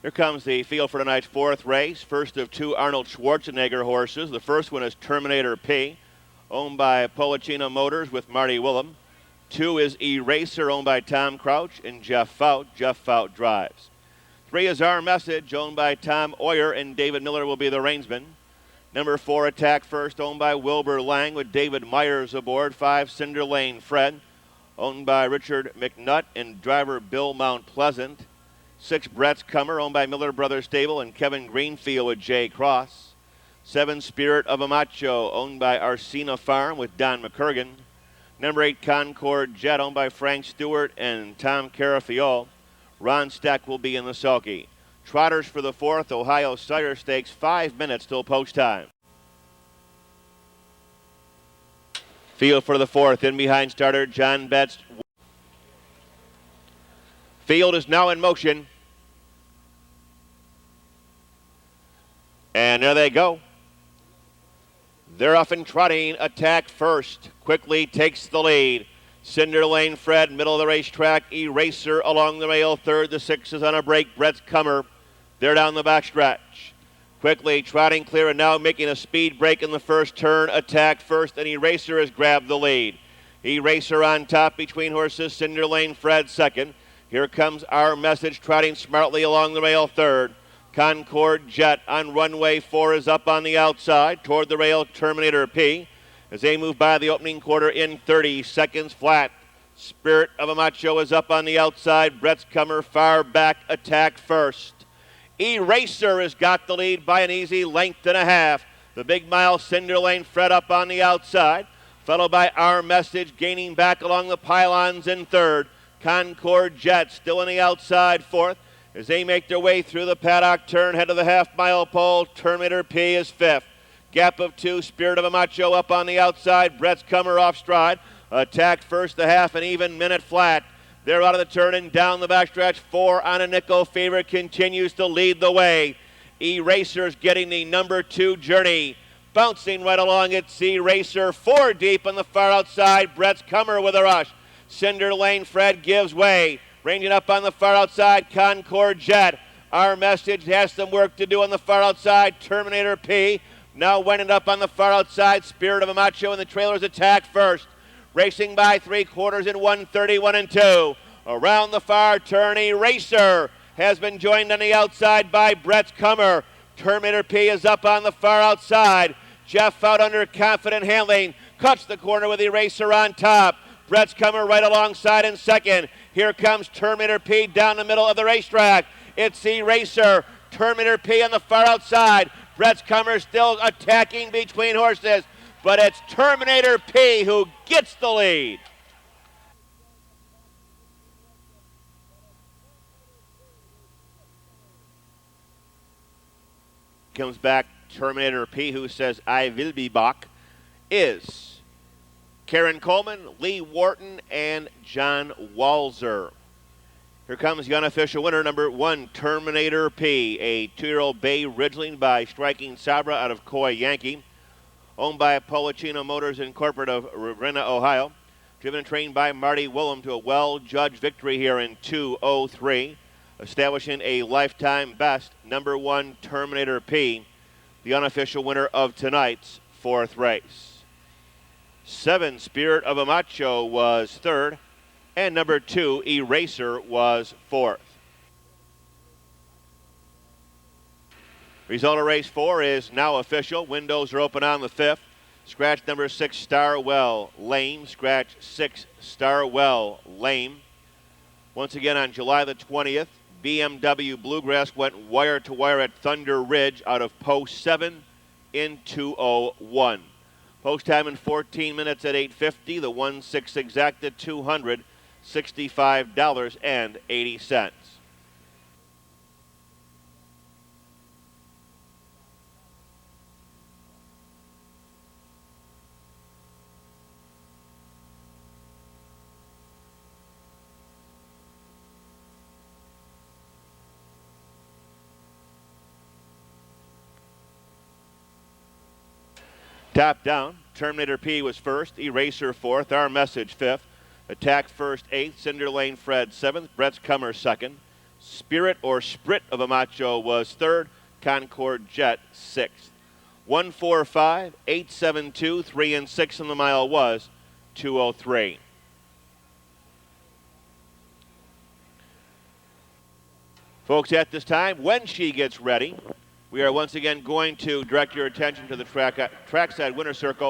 Here comes the field for tonight's fourth race. First of two Arnold Schwarzenegger horses. The first one is Terminator P, owned by Policino Motors with Marty Wollam. 2 is Eraser, owned by Tom Crouch and Jeff Fout. Jeff Fout drives. 3 is Our Message, owned by Tom Oyer, and David Miller will be the reinsman. Number 4, Attack First, owned by Wilbur Lang with David Myers aboard. 5, Cinder Lane Fred, owned by Richard McNutt and driver Bill Mount Pleasant. 6, Brett's Comer, owned by Miller Brothers Stable and Kevin Greenfield with Jay Cross. 7, Spirit of a Macho, owned by Arsena Farm with Don McCurgan. Number 8, Concord Jet, owned by Frank Stewart and Tom Carafiol. Ron Steck will be in the sulky. Trotters for the 4th Ohio Sire Stakes, 5 minutes till post time. Field for the 4th, in behind starter John Betts. Field is now in motion. And there they go. They're off and trotting. Attack First quickly takes the lead. Cinder Lane Fred, middle of the racetrack. Eraser along the rail, third. The 6 is on a break. Brett's Comer. They're down the backstretch. Quickly trotting clear and now making a speed break in the first turn. Attack First, and Eraser has grabbed the lead. Eraser on top between horses. Cinder Lane Fred second. Here comes Our Message trotting smartly along the rail third. Concord Jet on runway 4 is up on the outside toward the rail. Terminator P as they move by the opening quarter in 30 seconds flat. Spirit of a Macho is up on the outside. Brett's Comer far back. Attack First. Eraser has got the lead by an easy length and a half. The big mile Cinder Lane Fred up on the outside, followed by Our Message gaining back along the pylons in third. Concord Jet still on the outside fourth. As they make their way through the paddock turn, head to the half-mile pole, Terminator P is fifth. Gap of 2, Spirit of a Macho up on the outside. Brett's Comer off stride. Attack First, the half and even minute flat. They're out of the turn and down the backstretch. 4 on a nickel. Favorite continues to lead the way. Eraser's getting the number 2 journey. Bouncing right along it, Eraser 4 deep on the far outside. Brett's Comer with a rush. Cinder Lane Fred gives way. Ranging up on the far outside, Concord Jet. Our Message has some work to do on the far outside. Terminator P now winding up on the far outside. Spirit of a Macho and the trailers Attack First. Racing by 3/4 in 1:31 and 2. Around the far turn, Eraser has been joined on the outside by Brett's Comer. Terminator P is up on the far outside. Jeff out under confident handling. Cuts the corner with Eraser on top. Brett's Comer right alongside in second. Here comes Terminator P down the middle of the racetrack. It's Eraser. Terminator P on the far outside. Brett's Comer still attacking between horses, but it's Terminator P who gets the lead. Comes back Terminator P, who says, I will be back, is Karen Coleman, Lee Wharton, and John Walzer. Here comes the unofficial winner, number 1, Terminator P, a 2-year-old bay Ridgeling by Striking Sabra out of Coy Yankee, owned by Policino Motors Incorporated of Ravenna, Ohio, driven and trained by Marty Wollam to a well-judged victory here in 2:03, establishing a lifetime best. Number 1, Terminator P, the unofficial winner of tonight's 4th race. 7, Spirit of a Macho was 3rd, and number 2, Eraser was 4th. Result of race 4 is now official. Windows are open on the 5th. Scratch number 6, Starwell Lame. Scratch 6, Starwell Lame. Once again on July the 20th, BMW Bluegrass went wire to wire at Thunder Ridge out of post 7 in 2:01. Post time in 14 minutes at 8:50. The 1/6 exacted $265.80. Top down, Terminator P was 1st, Eraser 4th, Our Message 5th, Attack First 8th, Cinder Lane Fred 7th, Brett's Comer 2nd, Spirit or Sprit of a Macho was third. Concord Jet sixth. 1:45, 8:72, 3 and 6 in the mile was 2:03. Folks, at this time, when she gets ready, we are once again going to direct your attention to the trackside winner circle.